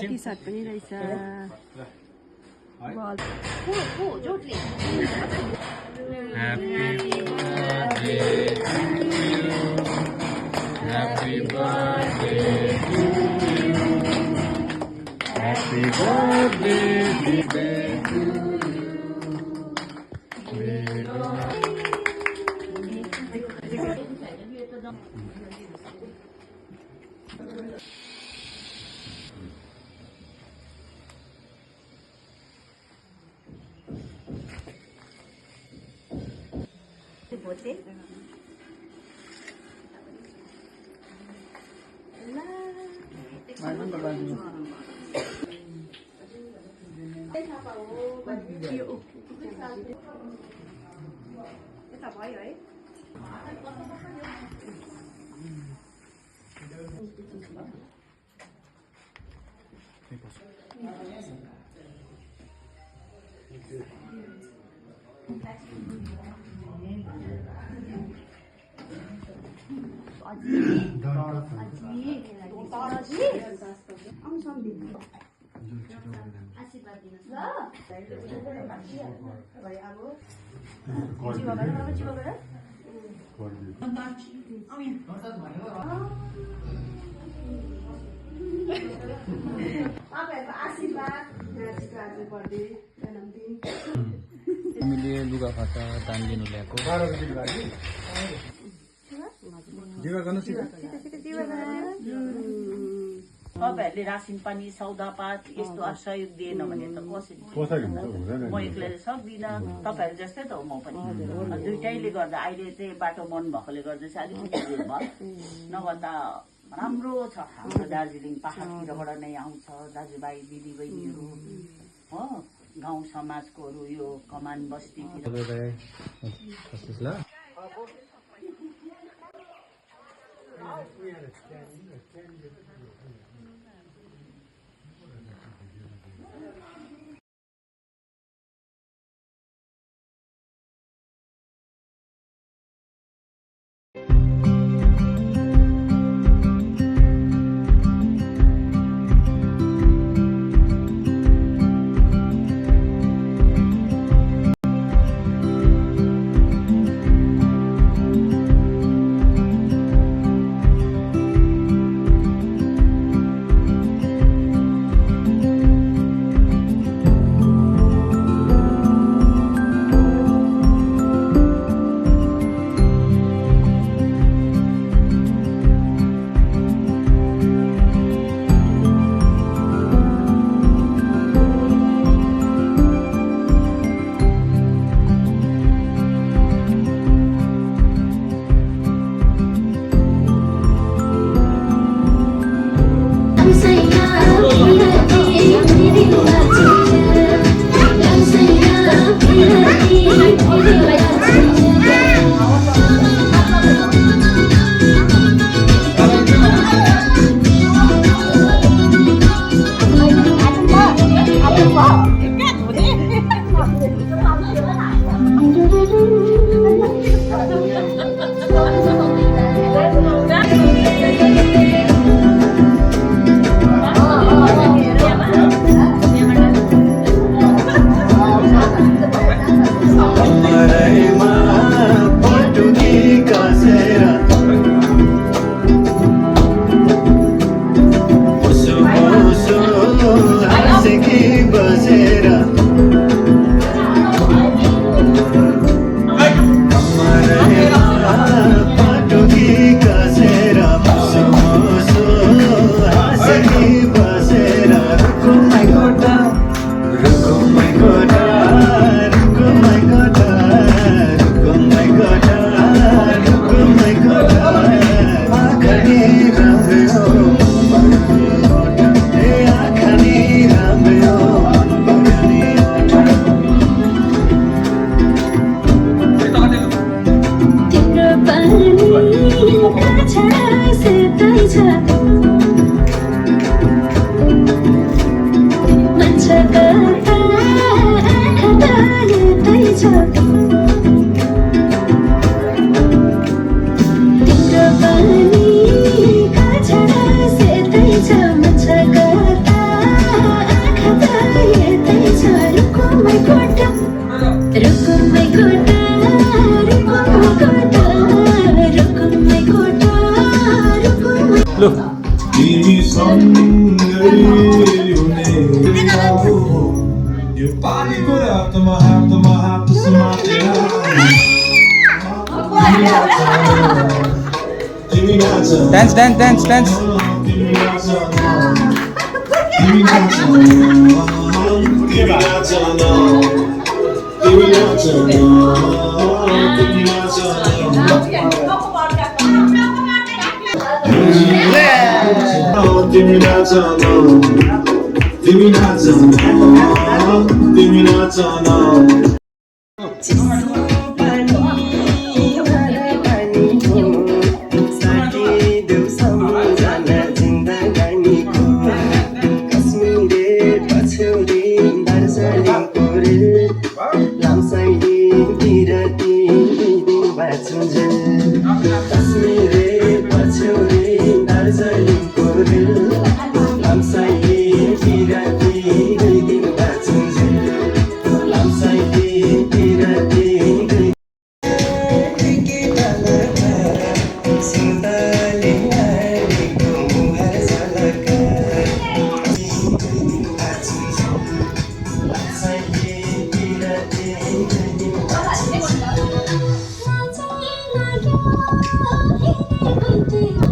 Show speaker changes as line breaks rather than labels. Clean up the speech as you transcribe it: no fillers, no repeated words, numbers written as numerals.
T-shirt पनि रहेछ
Happy birthday to you. Happy birthday to you. हामीले लुगाफाटा दान लिनु ल्याएको
तपाईँहरूले रासिन पानी सौदापात यस्तो सहयोग दिएन भने त कसरी म एक्लै सक्दिनँ तपाईँहरू जस्तै त हो म पनि दुइटैले गर्दा अहिले चाहिँ बाटो बन्द भएकोले गर्दा चाहिँ अलिकति भयो नभए त राम्रो छ हाम्रो दार्जिलिङ पहाडतिरबाट नै आउँछ दाजुभाइ दिदीबहिनीहरू हो गाउँ समाजकोहरू यो कमान बस्तीतिर
तिम्रो पानी खाछा सेतै छ मच्छा गर्दा
सँगै हुने यो पानीको रातमा हात समातेर तिमी नाच
डान्स डान्स डान्स डान्स
तिमी नाच तिमी नाच तिमी नाच तिमी नाच तिमी नाच तिमी नाच तिमी नाच तिमी नाच
Thank you.